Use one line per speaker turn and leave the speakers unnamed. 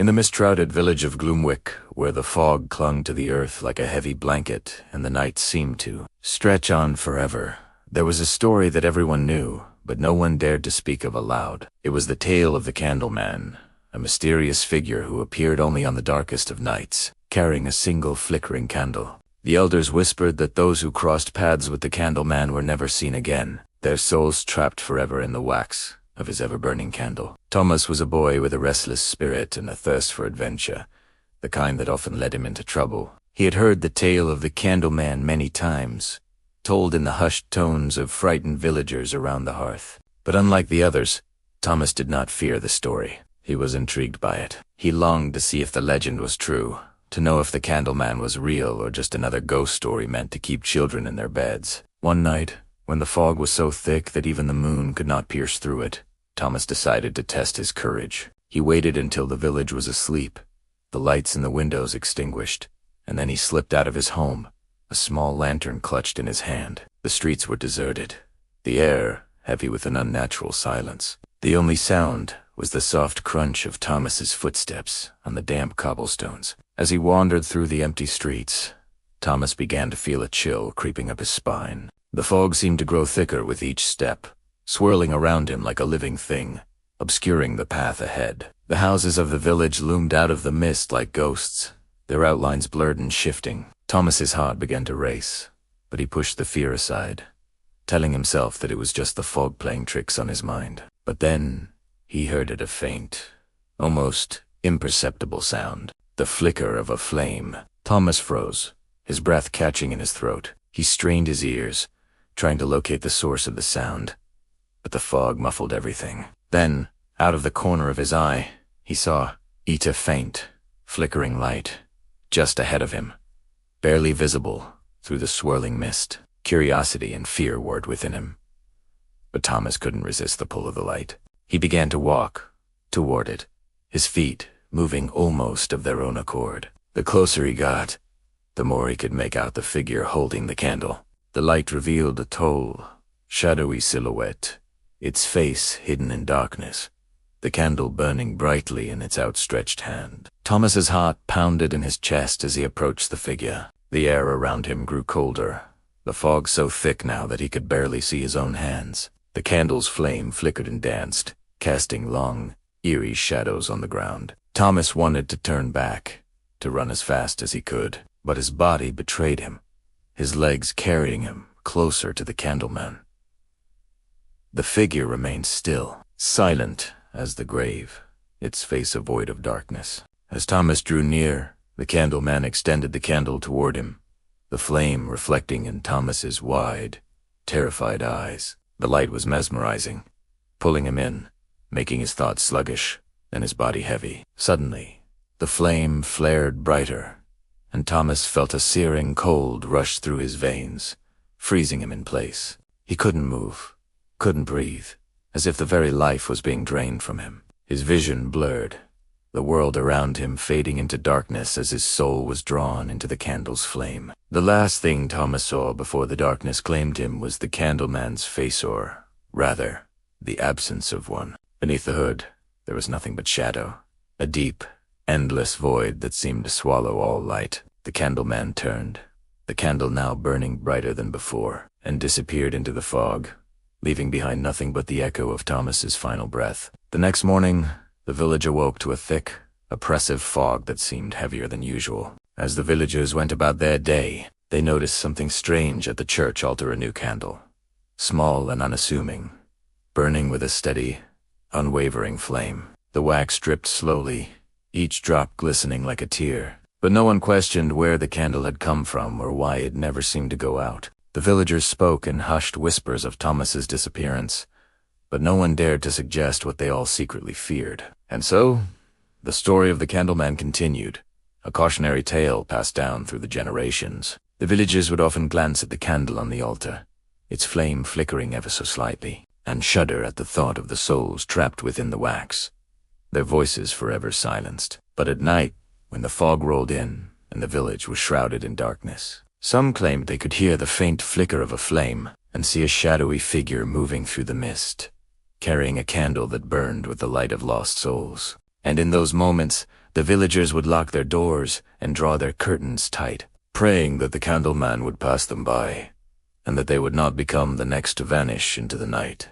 In the mist-shrouded village of Gloomwick, where the fog clung to the earth like a heavy blanket and the night seemed to stretch on forever, there was a story that everyone knew, but no one dared to speak of aloud. It was the tale of the Candleman, a mysterious figure who appeared only on the darkest of nights, carrying a single flickering candle. The elders whispered that those who crossed paths with the Candleman were never seen again, their souls trapped forever in the wax of his ever-burning candle. Thomas was a boy with a restless spirit and a thirst for adventure, the kind that often led him into trouble. He had heard the tale of the Candleman many times, told in the hushed tones of frightened villagers around the hearth. But unlike the others, Thomas did not fear the story. He was intrigued by it. He longed to see if the legend was true, to know if the Candleman was real or just another ghost story meant to keep children in their beds. One night, when the fog was so thick that even the moon could not pierce through it, Thomas decided to test his courage. He waited until the village was asleep, the lights in the windows extinguished, and then he slipped out of his home, a small lantern clutched in his hand. The streets were deserted, the air heavy with an unnatural silence. The only sound was the soft crunch of Thomas's footsteps on the damp cobblestones. As he wandered through the empty streets, Thomas began to feel a chill creeping up his spine. The fog seemed to grow thicker with each step, swirling around him like a living thing, obscuring the path ahead. The houses of the village loomed out of the mist like ghosts, their outlines blurred and shifting. Thomas's heart began to race, but he pushed the fear aside, telling himself that it was just the fog playing tricks on his mind. But then he heard a faint, almost imperceptible sound, the flicker of a flame. Thomas froze, his breath catching in his throat. He strained his ears, trying to locate the source of the sound, but the fog muffled everything. Then, out of the corner of his eye, he saw a faint, flickering light just ahead of him, barely visible through the swirling mist. Curiosity and fear warred within him, but Thomas couldn't resist the pull of the light. He began to walk toward it, his feet moving almost of their own accord. The closer he got, the more he could make out the figure holding the candle. The light revealed a tall, shadowy silhouette, its face hidden in darkness, the candle burning brightly in its outstretched hand. Thomas's heart pounded in his chest as he approached the figure. The air around him grew colder, the fog so thick now that he could barely see his own hands. The candle's flame flickered and danced, casting long, eerie shadows on the ground. Thomas wanted to turn back, to run as fast as he could, but his body betrayed him, his legs carrying him closer to the Candleman. The figure remained still, silent as the grave, its face a void of darkness. As Thomas drew near, the Candleman extended the candle toward him, the flame reflecting in Thomas's wide, terrified eyes. The light was mesmerizing, pulling him in, making his thoughts sluggish and his body heavy. Suddenly, the flame flared brighter, and Thomas felt a searing cold rush through his veins, freezing him in place. He couldn't move, couldn't breathe, as if the very life was being drained from him. His vision blurred, the world around him fading into darkness as his soul was drawn into the candle's flame. The last thing Thomas saw before the darkness claimed him was the Candleman's face, or, rather, the absence of one. Beneath the hood, there was nothing but shadow, a deep, endless void that seemed to swallow all light. The Candleman turned, the candle now burning brighter than before, and disappeared into the fog, leaving behind nothing but the echo of Thomas's final breath. The next morning, the village awoke to a thick, oppressive fog that seemed heavier than usual. As the villagers went about their day, they noticed something strange at the church altar. A new candle, small and unassuming, burning with a steady, unwavering flame. The wax dripped slowly, each drop glistening like a tear. But no one questioned where the candle had come from or why it never seemed to go out. The villagers spoke in hushed whispers of Thomas's disappearance, but no one dared to suggest what they all secretly feared. And so, the story of the Candleman continued, a cautionary tale passed down through the generations. The villagers would often glance at the candle on the altar, its flame flickering ever so slightly, and shudder at the thought of the souls trapped within the wax, their voices forever silenced. But at night, when the fog rolled in and the village was shrouded in darkness, some claimed they could hear the faint flicker of a flame and see a shadowy figure moving through the mist, carrying a candle that burned with the light of lost souls. And in those moments, The villagers would lock their doors and draw their curtains tight, praying that the candleman would pass them by, and that they would not become the next to vanish into the night.